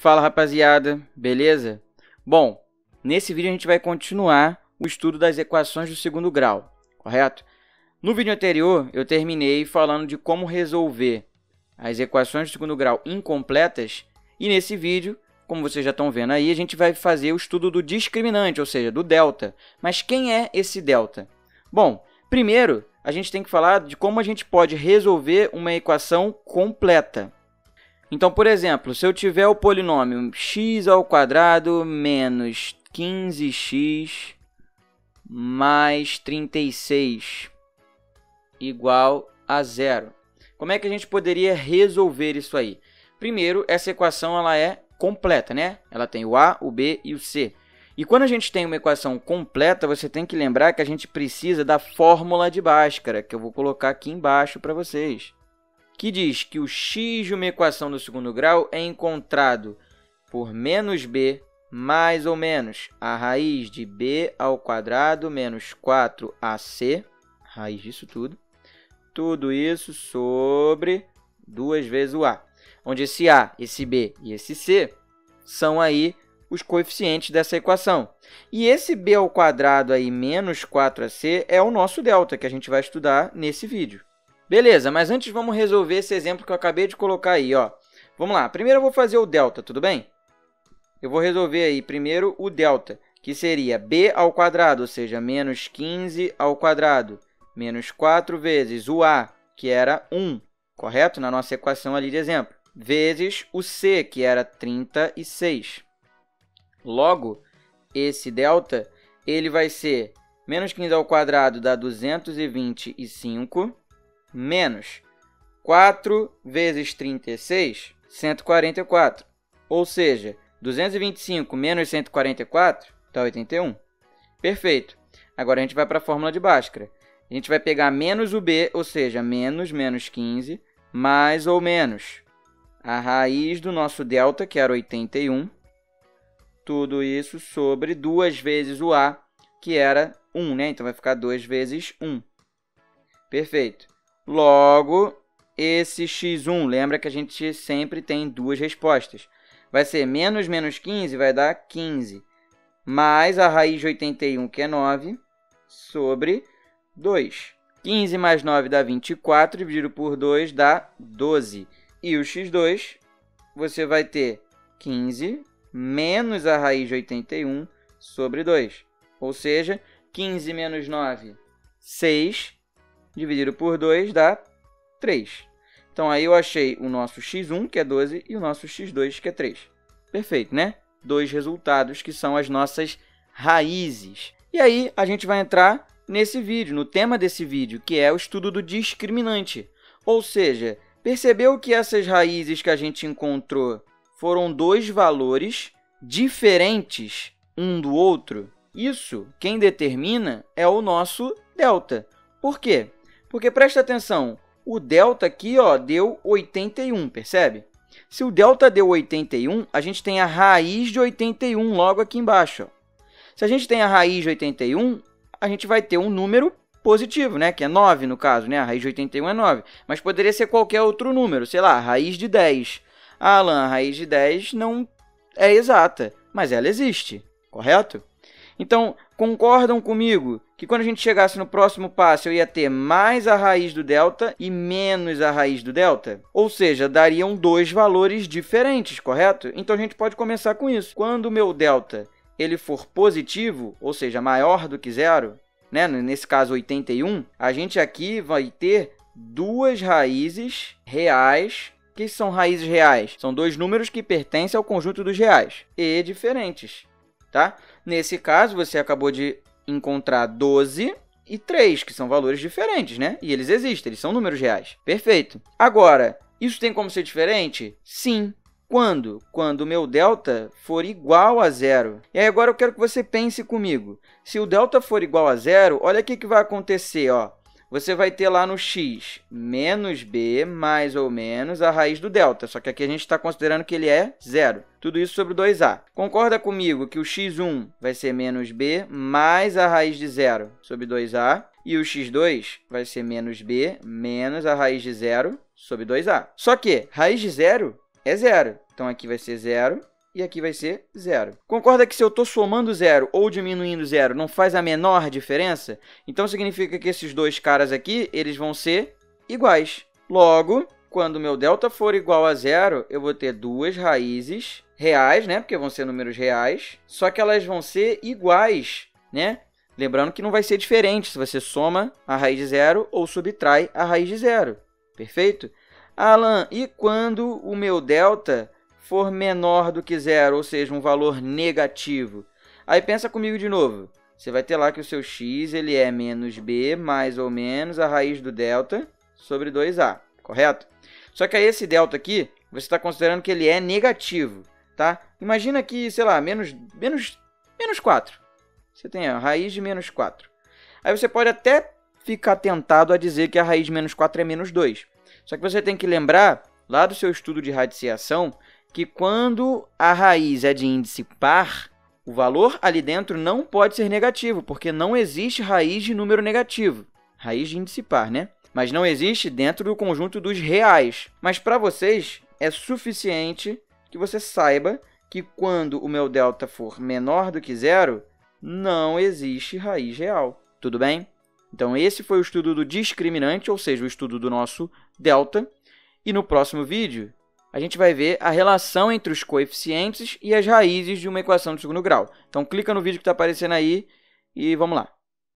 Fala, rapaziada, beleza? Bom, nesse vídeo a gente vai continuar o estudo das equações do segundo grau, correto? No vídeo anterior, eu terminei falando de como resolver as equações do segundo grau incompletas e nesse vídeo, como vocês já estão vendo aí, a gente vai fazer o estudo do discriminante, ou seja, do delta. Mas quem é esse delta? Bom, primeiro, a gente tem que falar de como a gente pode resolver uma equação completa. Então, por exemplo, se eu tiver o polinômio x² menos 15x mais 36 igual a zero. Como é que a gente poderia resolver isso aí? Primeiro, essa equação ela é completa, né? Ela tem o a, o b e o c. E quando a gente tem uma equação completa, você tem que lembrar que a gente precisa da fórmula de Bhaskara, que eu vou colocar aqui embaixo para vocês, que diz que o x de uma equação do segundo grau é encontrado por menos b mais ou menos a raiz de b² menos 4ac, raiz disso tudo isso sobre 2 vezes o a, onde esse a, esse b e esse c são aí os coeficientes dessa equação. E esse b² aí menos 4ac é o nosso delta, que a gente vai estudar nesse vídeo. Beleza, mas antes vamos resolver esse exemplo que eu acabei de colocar aí, ó. Vamos lá, primeiro eu vou fazer o delta, tudo bem? Eu vou resolver aí primeiro o delta, que seria b², ou seja, menos 15² menos 4 vezes o a, que era 1, correto? Na nossa equação ali de exemplo, vezes o c, que era 36. Logo, esse delta ele vai ser menos 15² dá 225, menos 4 vezes 36, 144. Ou seja, 225 menos 144 dá 81. Perfeito. Agora, a gente vai para a fórmula de Bhaskara. A gente vai pegar menos o b, ou seja, menos 15, mais ou menos a raiz do nosso delta, que era 81. Tudo isso sobre 2 vezes o a, que era 1, né? Então, vai ficar 2 vezes 1. Perfeito. Logo, esse x1, lembra que a gente sempre tem duas respostas. Vai ser menos 15, vai dar 15, mais a raiz de 81, que é 9, sobre 2. 15 mais 9 dá 24, dividido por 2 dá 12. E o x2, você vai ter 15 menos a raiz de 81 sobre 2. Ou seja, 15 menos 9, 6, dividido por 2 dá 3. Então, aí eu achei o nosso x1, que é 12, e o nosso x2, que é 3. Perfeito, né? Dois resultados que são as nossas raízes. E aí, a gente vai entrar nesse vídeo, no tema desse vídeo, que é o estudo do discriminante. Ou seja, percebeu que essas raízes que a gente encontrou foram dois valores diferentes um do outro? Isso, quem determina é o nosso delta. Por quê? Porque, presta atenção, o delta aqui ó, deu 81, percebe? Se o delta deu 81, a gente tem a raiz de 81 logo aqui embaixo. Ó. Se a gente tem a raiz de 81, a gente vai ter um número positivo, né? Que é 9 no caso, né? A raiz de 81 é 9. Mas poderia ser qualquer outro número, sei lá, a raiz de 10. Ah, Alan, a raiz de 10 não é exata, mas ela existe, correto? Então, concordam comigo que quando a gente chegasse no próximo passo, eu ia ter mais a raiz do delta e menos a raiz do delta? Ou seja, dariam dois valores diferentes, correto? Então, a gente pode começar com isso. Quando o meu delta ele for positivo, ou seja, maior do que zero, né? Nesse caso 81, a gente aqui vai ter duas raízes reais. O que são raízes reais? São dois números que pertencem ao conjunto dos reais e diferentes. Tá? Nesse caso, você acabou de encontrar 12 e 3, que são valores diferentes, né? E eles existem, eles são números reais. Perfeito. Agora, isso tem como ser diferente? Sim. Quando? Quando o meu delta for igual a zero. E aí, agora eu quero que você pense comigo. Se o delta for igual a zero, olha o que vai acontecer, ó. Você vai ter lá no x menos b mais ou menos a raiz do delta. Só que aqui a gente está considerando que ele é zero. Tudo isso sobre 2a. Concorda comigo que o x1 vai ser menos b mais a raiz de zero sobre 2a. E o x2 vai ser menos b menos a raiz de zero sobre 2a. Só que raiz de zero é zero. Então, aqui vai ser zero e aqui vai ser 0. Concorda que se eu estou somando 0 ou diminuindo 0 não faz a menor diferença? Então, significa que esses dois caras aqui eles vão ser iguais. Logo, quando o meu delta for igual a 0, eu vou ter duas raízes reais, né? Porque vão ser números reais, só que elas vão ser iguais, né? Lembrando que não vai ser diferente se você soma a raiz de 0 ou subtrai a raiz de 0. Perfeito? Alan, e quando o meu delta for menor do que 0, ou seja, um valor negativo? Aí pensa comigo de novo. Você vai ter lá que o seu x ele é menos b mais ou menos a raiz do delta sobre 2a, correto? Só que aí esse delta aqui, você está considerando que ele é negativo, tá? Imagina que, sei lá, menos 4. Você tem a raiz de menos 4. Aí você pode até ficar tentado a dizer que a raiz de menos 4 é menos 2. Só que você tem que lembrar, lá do seu estudo de radiciação, que quando a raiz é de índice par, o valor ali dentro não pode ser negativo, porque não existe raiz de número negativo. Raiz de índice par, né? Mas não existe dentro do conjunto dos reais. Mas para vocês, é suficiente que você saiba que quando o meu delta for menor do que 0, não existe raiz real. Tudo bem? Então, esse foi o estudo do discriminante, ou seja, o estudo do nosso delta. E no próximo vídeo, a gente vai ver a relação entre os coeficientes e as raízes de uma equação de segundo grau. Então, clica no vídeo que está aparecendo aí e vamos lá.